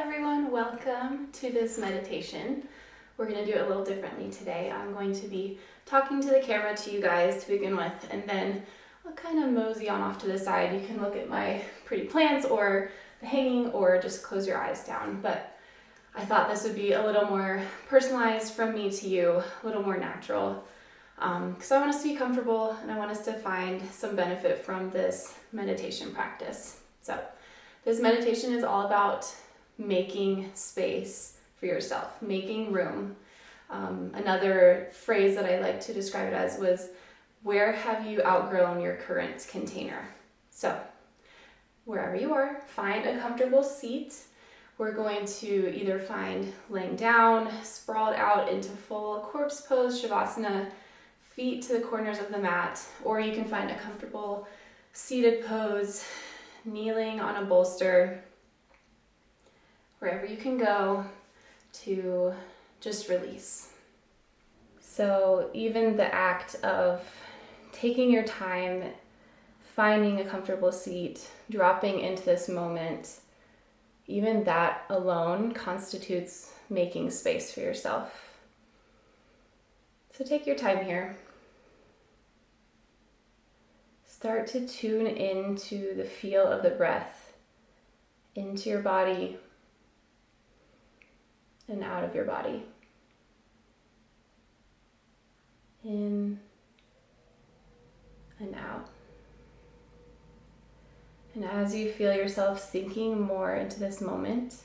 everyone, welcome to this meditation. We're going to do it a little differently today. I'm going to be talking to the camera to you guys to begin with, and then I'll kind of mosey on off to the side. You can look at my pretty plants or the hanging or just close your eyes down, but I thought this would be a little more personalized from me to you, a little more natural, because I want us to be comfortable and I want us to find some benefit from this meditation practice. So this meditation is all about making space for yourself, making room. Another phrase that I like to describe it as was, where have you outgrown your current container? So wherever you are, find a comfortable seat. We're going to either find laying down, sprawled out into full corpse pose, Shavasana, feet to the corners of the mat, or you can find a comfortable seated pose, kneeling on a bolster, wherever you can go to just release. So even the act of taking your time, finding a comfortable seat, dropping into this moment, even that alone constitutes making space for yourself. So take your time here. Start to tune into the feel of the breath, into your body and out of your body. In and out. And as you feel yourself sinking more into this moment,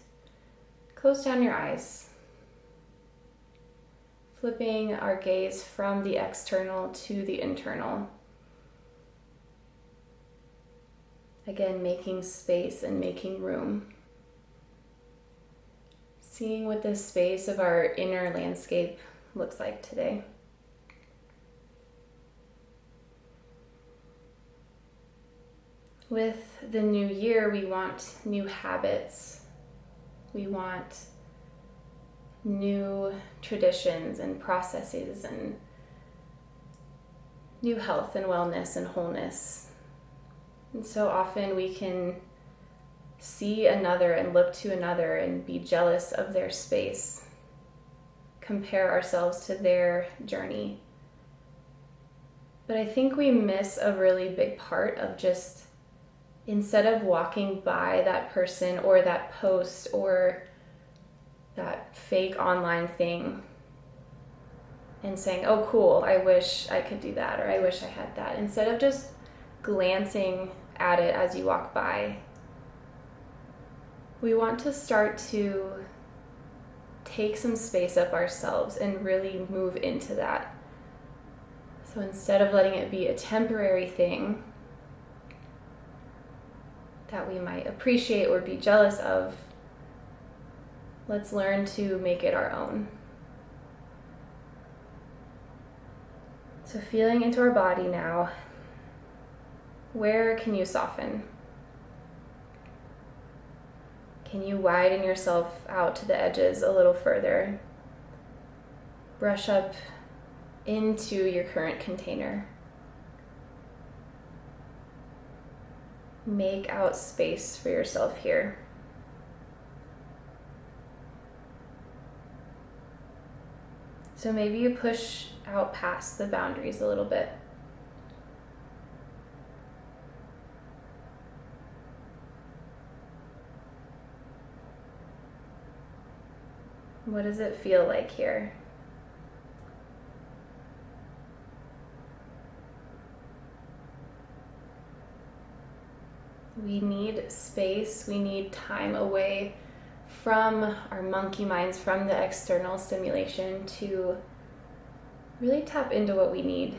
close down your eyes, flipping our gaze from the external to the internal. Again, making space and making room. Seeing what this space of our inner landscape looks like today. With the new year, we want new habits. We want new traditions and processes and new health and wellness and wholeness. And so often we can see another and look to another and be jealous of their space, compare ourselves to their journey. But I think we miss a really big part of just, instead of walking by that person or that post or that fake online thing and saying, oh cool, I wish I could do that, or I wish I had that, instead of just glancing at it as you walk by, we want to start to take some space up ourselves and really move into that. So instead of letting it be a temporary thing that we might appreciate or be jealous of, let's learn to make it our own. So feeling into our body now, where can you soften? Can you widen yourself out to the edges a little further? Brush up into your current container. Make out space for yourself here. So maybe you push out past the boundaries a little bit. What does it feel like here? We need space, we need time away from our monkey minds, from the external stimulation, to really tap into what we need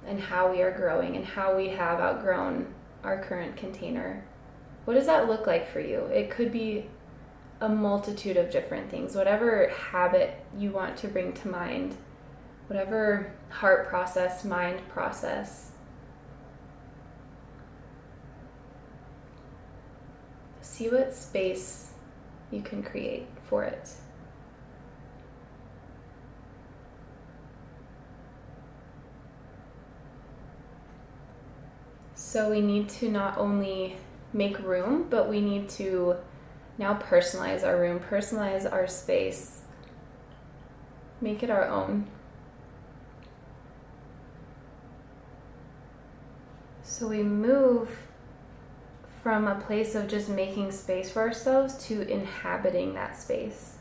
and how we are growing and how we have outgrown our current container. What does that look like for you? It could be a multitude of different things, whatever habit you want to bring to mind, whatever heart process, mind process. See what space you can create for it. So we need to not only make room, but we need to Now personalize our room, personalize our space, make it our own. So we move from a place of just making space for ourselves to inhabiting that space,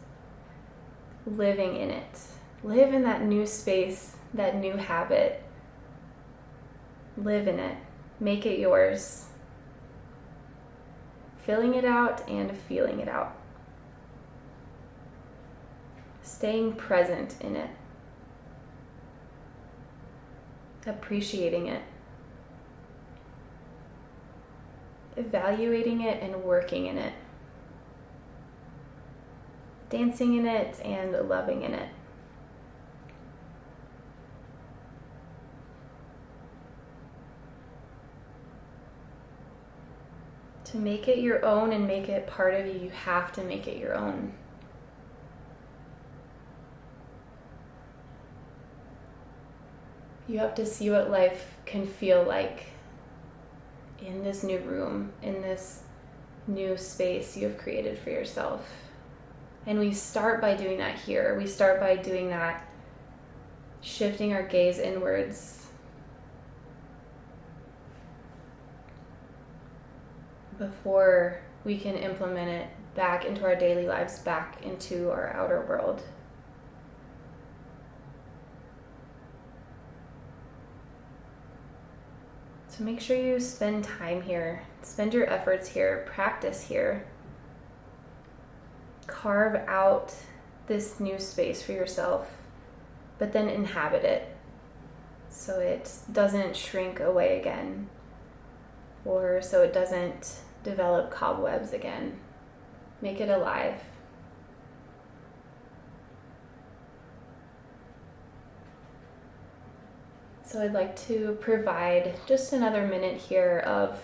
living in it. Live in that new space, that new habit. Live in it. Make it yours. Filling it out and feeling it out. Staying present in it. Appreciating it. Evaluating it and working in it. Dancing in it and loving in it. To make it your own and make it part of you, you have to make it your own. You have to see what life can feel like in this new room, in this new space you have created for yourself. And we start by doing that here. We start by doing that, shifting our gaze inwards. Before we can implement it back into our daily lives, back into our outer world. So make sure you spend time here, spend your efforts here, practice here. Carve out this new space for yourself, but then inhabit it so it doesn't shrink away again, or so it doesn't develop cobwebs again. Make it alive. So I'd like to provide just another minute here of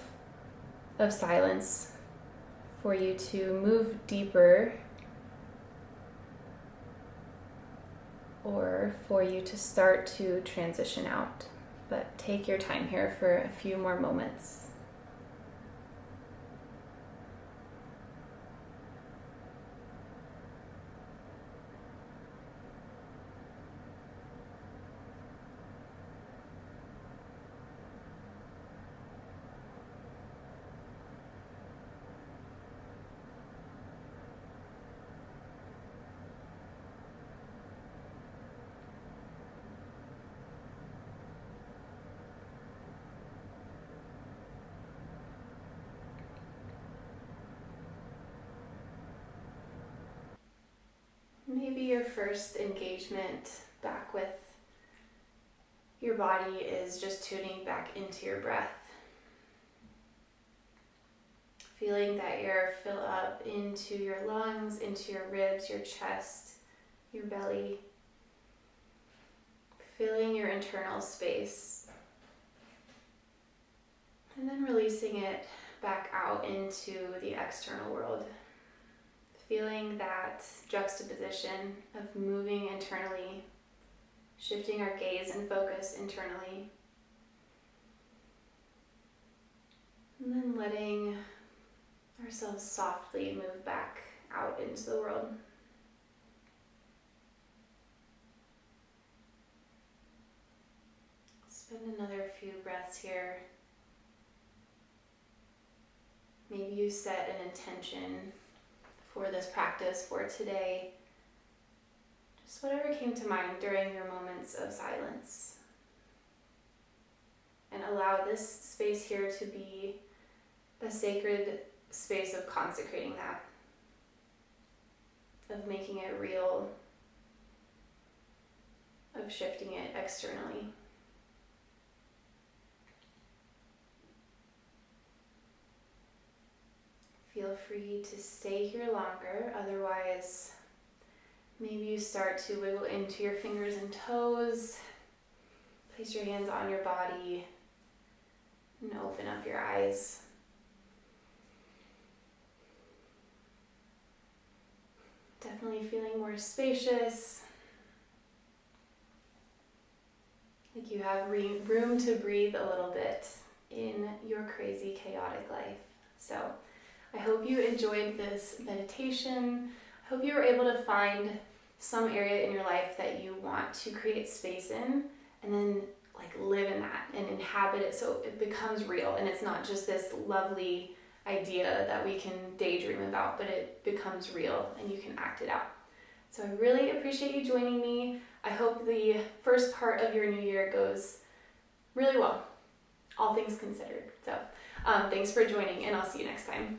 silence for you to move deeper, or for you to start to transition out. But take your time here for a few more moments. Maybe your first engagement back with your body is just tuning back into your breath. Feeling that air fill up into your lungs, into your ribs, your chest, your belly. Filling your internal space. And then releasing it back out into the external world. Feeling that juxtaposition of moving internally, shifting our gaze and focus internally, and then letting ourselves softly move back out into the world. Spend another few breaths here. Maybe you set an intention for this practice for today. Just whatever came to mind during your moments of silence. And allow this space here to be a sacred space of consecrating that, of making it real, of shifting it externally. Feel free to stay here longer, otherwise maybe you start to wiggle into your fingers and toes, place your hands on your body, and open up your eyes. Definitely feeling more spacious, like you have room to breathe a little bit in your crazy, chaotic life. So I hope you enjoyed this meditation. I hope you were able to find some area in your life that you want to create space in, and then like live in that and inhabit it so it becomes real, and it's not just this lovely idea that we can daydream about, but it becomes real and you can act it out. So I really appreciate you joining me. I hope the first part of your new year goes really well, all things considered. So thanks for joining, and I'll see you next time.